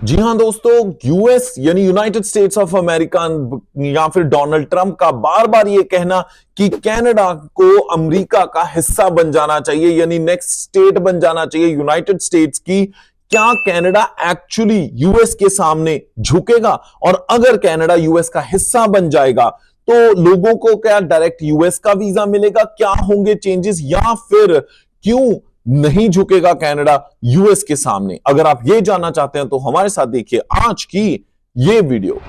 जी हां दोस्तों, यूएस यानी यूनाइटेड स्टेट्स ऑफ अमेरिका या फिर डोनाल्ड ट्रंप का बार बार ये कहना कि कनाडा को अमेरिका का हिस्सा बन जाना चाहिए यानी नेक्स्ट स्टेट बन जाना चाहिए यूनाइटेड स्टेट्स की। क्या कनाडा एक्चुअली यूएस के सामने झुकेगा? और अगर कनाडा यूएस का हिस्सा बन जाएगा तो लोगों को क्या डायरेक्ट यूएस का वीजा मिलेगा? क्या होंगे चेंजेस? या फिर क्यों नहीं झुकेगा कनाडा यूएस के सामने? अगर आप ये जानना चाहते हैं तो हमारे साथ देखिए आज की ये वीडियो।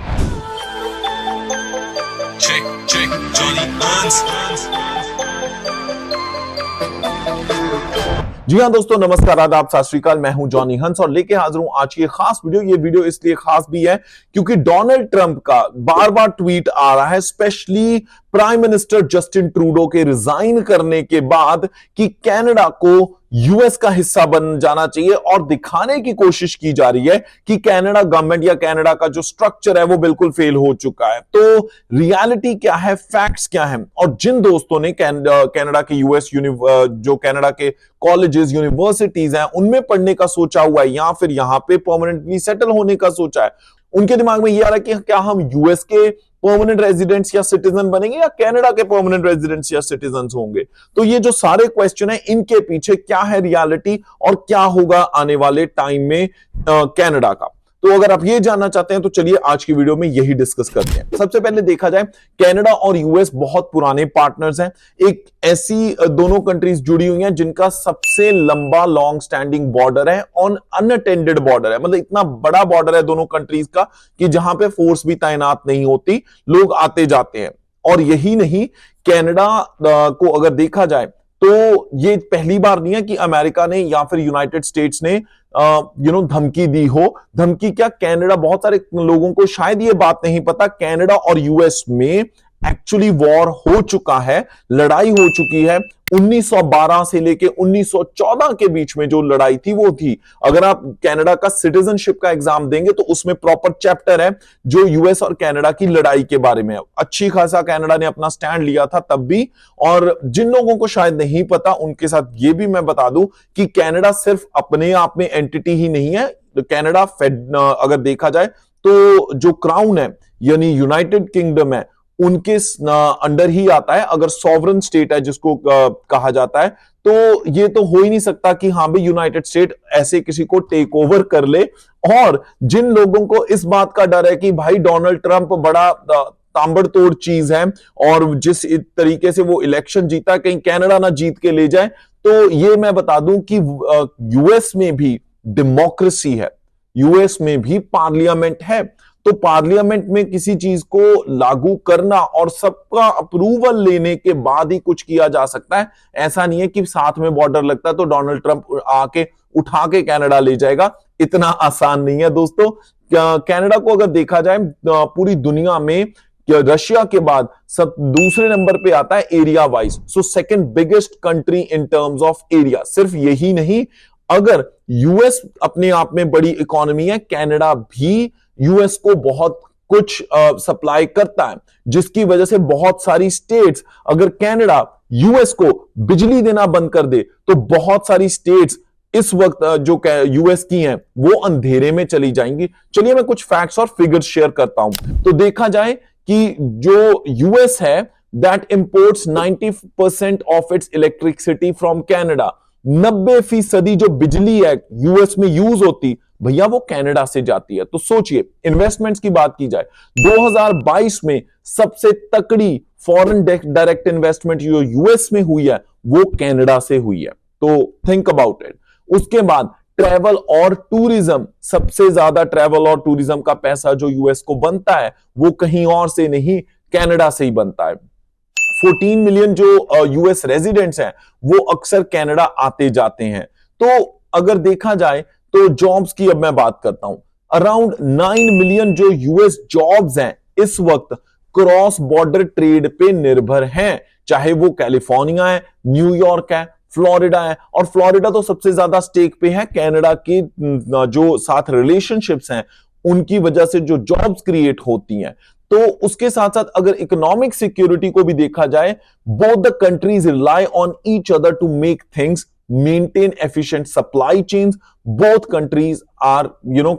जी हां दोस्तों, नमस्कार, आदाब, सत श्री अकाल। मैं हूं जॉनी हंस और लेके हाजिर हूं आज की खास वीडियो। ये वीडियो इसलिए खास भी है क्योंकि डोनाल्ड ट्रंप का बार बार ट्वीट आ रहा है, specially prime minister Justin Trudeau के रिजाइन करने के बाद, कि कनाडा को यूएस का हिस्सा बन जाना चाहिए और दिखाने की कोशिश की जा रही है कि कनाडा गवर्नमेंट या कनाडा का जो स्ट्रक्चर है वो बिल्कुल फेल हो चुका है। तो रियलिटी क्या है, फैक्ट्स क्या है? और जिन दोस्तों ने कनाडा के यूएस जो कनाडा के कॉलेजेस यूनिवर्सिटीज हैं उनमें पढ़ने का सोचा हुआ है या फिर यहां पे परमानेंटली सेटल होने का सोचा है, उनके दिमाग में ये आ रहा है कि क्या हम यूएस के परमानेंट रेजिडेंट्स या सिटीजन बनेंगे या कनाडा के परमानेंट रेजिडेंट्स या सिटीजन होंगे? तो ये जो सारे क्वेश्चन है, इनके पीछे क्या है रियलिटी और क्या होगा आने वाले टाइम में कनाडा का? तो अगर आप ये जानना चाहते हैं तो चलिए आज की वीडियो में यही डिस्कस करते हैं। सबसे पहले देखा जाए, कनाडा और यूएस बहुत पुराने पार्टनर्स हैं। एक ऐसी दोनों कंट्रीज जुड़ी हुई हैं जिनका सबसे लंबा लॉन्ग स्टैंडिंग बॉर्डर है, ऑन अनअटेंडेड बॉर्डर है। मतलब इतना बड़ा बॉर्डर है दोनों कंट्रीज का कि जहां पे फोर्स भी तैनात नहीं होती, लोग आते जाते हैं। और यही नहीं, कनाडा को अगर देखा जाए तो ये पहली बार नहीं है कि अमेरिका ने या फिर यूनाइटेड स्टेट्स ने धमकी दी हो। धमकी क्या, कनाडा, बहुत सारे लोगों को शायद ये बात नहीं पता, कनाडा और यूएस में एक्चुअली वॉर हो चुका है, लड़ाई हो चुकी है। 1912 से लेके 1914 के बीच में जो लड़ाई थी वो थी। अगर आप कनाडा का सिटीजनशिप का एग्जाम देंगे तो उसमें प्रॉपर चैप्टर है जो यूएस और कनाडा की लड़ाई के बारे में है। अच्छी खासा कनाडा ने अपना स्टैंड लिया था तब भी। और जिन लोगों को शायद नहीं पता उनके साथ ये भी मैं बता दूं कि कनाडा सिर्फ अपने आप में एंटिटी ही नहीं है। कनाडा अगर देखा जाए तो जो क्राउन है यानी यूनाइटेड किंगडम है उनके अंडर ही आता है। अगर सॉवरन स्टेट है जिसको कहा जाता है, तो ये तो हो ही नहीं सकता कि हाँ भाई यूनाइटेड स्टेट ऐसे किसी को टेक ओवर कर ले। और जिन लोगों को इस बात का डर है कि भाई डोनाल्ड ट्रंप बड़ा तांबड़तोड़ चीज है और जिस तरीके से वो इलेक्शन जीता कहीं कनाडा ना जीत के ले जाए, तो ये मैं बता दूं कि यूएस में भी डेमोक्रेसी है, यूएस में भी पार्लियामेंट है। तो पार्लियामेंट में किसी चीज को लागू करना और सबका अप्रूवल लेने के बाद ही कुछ किया जा सकता है। ऐसा नहीं है कि साथ में बॉर्डर लगता है तो डोनाल्ड ट्रंप आके उठा के कनाडा ले जाएगा। इतना आसान नहीं है दोस्तों। कनाडा को अगर देखा जाए पूरी दुनिया में रशिया के बाद सब दूसरे नंबर पे आता है area wise. So second biggest country in terms of area. सिर्फ यही नहीं, अगर यूएस अपने आप में बड़ी इकोनॉमी है, कनाडा भी यूएस को बहुत कुछ सप्लाई करता है, जिसकी वजह से बहुत सारी स्टेट्स, अगर कनाडा यूएस को बिजली देना बंद कर दे तो बहुत सारी स्टेट्स इस वक्त जो यूएस की हैं वो अंधेरे में चली जाएंगी। चलिए मैं कुछ फैक्ट्स और फिगर्स शेयर करता हूं। तो देखा जाए कि जो यूएस है that imports 90% of its electricity from Canada. 90% जो बिजली है यूएस में यूज होती, भैया वो कनाडा से जाती है। तो सोचिए, इन्वेस्टमेंट्स की बात की जाए, 2022 में सबसे तकड़ी फॉरेन डायरेक्ट इन्वेस्टमेंट जो यूएस में हुई है वो कनाडा से हुई है। तो थिंक अबाउट इट। उसके बाद ट्रैवल और टूरिज्म, सबसे ज्यादा ट्रैवल और टूरिज्म का पैसा जो यूएस को बनता है वो कहीं और से नहीं, कनाडा से ही बनता है। 14 मिलियन जो यूएस रेजिडेंट्स हैं वो अक्सर कनाडा आते जाते हैं। तो अगर देखा जाए तो जॉब्स की अब मैं बात करता हूं, अराउंड 9 मिलियन जो यूएस जॉब्स हैं इस वक्त क्रॉस बॉर्डर ट्रेड पे निर्भर हैं। चाहे वो कैलिफोर्निया है, न्यूयॉर्क है, फ्लोरिडा है। और फ्लोरिडा तो सबसे ज्यादा स्टेक पे है। कनाडा के जो साथ रिलेशनशिप्स हैं उनकी वजह से जो जॉब्स क्रिएट होती हैं। तो उसके साथ साथ अगर इकोनॉमिक सिक्योरिटी को भी देखा जाए, both the countries rely on each other to make things maintain efficient supply chains. Both countries are,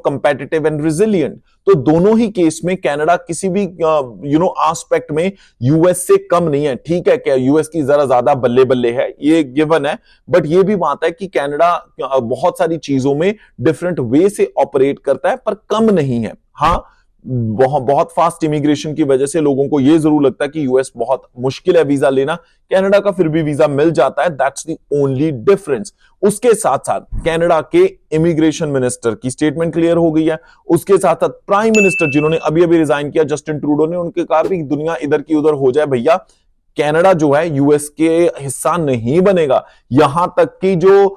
competitive and resilient. तो दोनों ही केस में कनाडा किसी भी एस्पेक्ट में यूएस से कम नहीं है. ठीक है, क्या यूएस की जरा ज्यादा बल्ले बल्ले है, ये गिवन है, बट ये भी बात है कि कनाडा बहुत सारी चीजों में डिफरेंट वे से ऑपरेट करता है, पर कम नहीं है. हाँ, बहुत फास्ट इमिग्रेशन की वजह से लोगों को यह जरूर लगता है कि यूएस बहुत मुश्किल है वीजा लेना. कनाडा का फिर भी वीजा मिल जाता है. That's the only difference. उसके साथ साथ कनाडा के इमिग्रेशन मिनिस्टर की स्टेटमेंट क्लियर हो गई है. उसके साथ साथ प्राइम मिनिस्टर जिन्होंने अभी अभी रिजाइन किया, जस्टिन ट्रूडो ने, उनके कहा भी दुनिया इधर की उधर हो जाए भैया, कनाडा जो है यूएस के हिस्सा नहीं बनेगा. यहां तक कि जो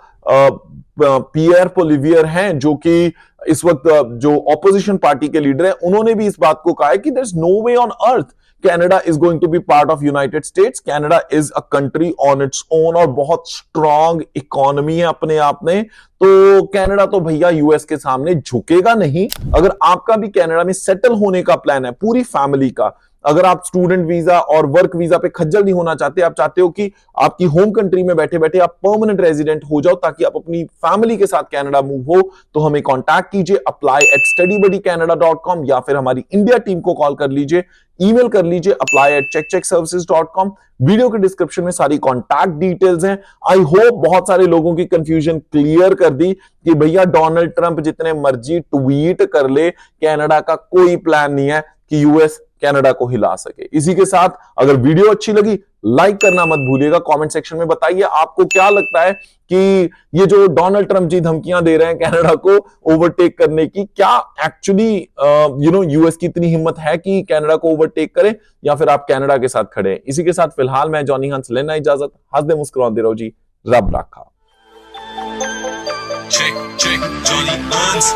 पियर पोलिवियर हैं, जो कि इस वक्त जो ऑपोजिशन पार्टी के लीडर हैं, उन्होंने भी इस बात को कहा है कि there is no way on earth Canada is going to be part of United States. Canada is a country on its own और बहुत स्ट्रॉन्ग इकोनॉमी है अपने आप में. तो कनाडा तो भैया यूएस के सामने झुकेगा नहीं. अगर आपका भी कनाडा में सेटल होने का प्लान है पूरी फैमिली का, अगर आप स्टूडेंट वीजा और वर्क वीजा पे खज्जल नहीं होना चाहते, आप चाहते हो कि आपकी होम कंट्री में बैठे बैठे आप परमानेंट रेजिडेंट हो जाओ ताकि आप अपनी फैमिली के साथ कनाडा मूव हो, तो हमें कांटेक्ट कीजिए apply@studybuddycanada.com या फिर हमारी इंडिया टीम को कॉल कर लीजिए, ईमेल कर लीजिए apply@checkcheckservices.com. वीडियो के डिस्क्रिप्शन में सारी कांटेक्ट डिटेल्स हैं. आई होप बहुत सारे लोगों की कंफ्यूजन क्लियर कर दी कि भैया डोनाल्ड ट्रंप जितने मर्जी ट्वीट कर ले, कनाडा का कोई प्लान नहीं है कि यूएस कनाडा को हिला सके. इसी के साथ अगर वीडियो अच्छी लगी लाइक करना मत भूलिएगा. कमेंट सेक्शन में बताइए आपको क्या लगता है कि ये जो डोनाल्ड ट्रंप जी धमकियां दे रहे हैं कनाडा को ओवरटेक करने की, क्या एक्चुअली यूएस की इतनी हिम्मत है कि कनाडा को ओवरटेक करे, या फिर आप कनाडा के साथ खड़े हैं. इसी के साथ फिलहाल मैं जॉनी हंस लेना इजाजत. हंसदे मुस्कुराते रहो जी. रब रखा. Check, Johnny Hans.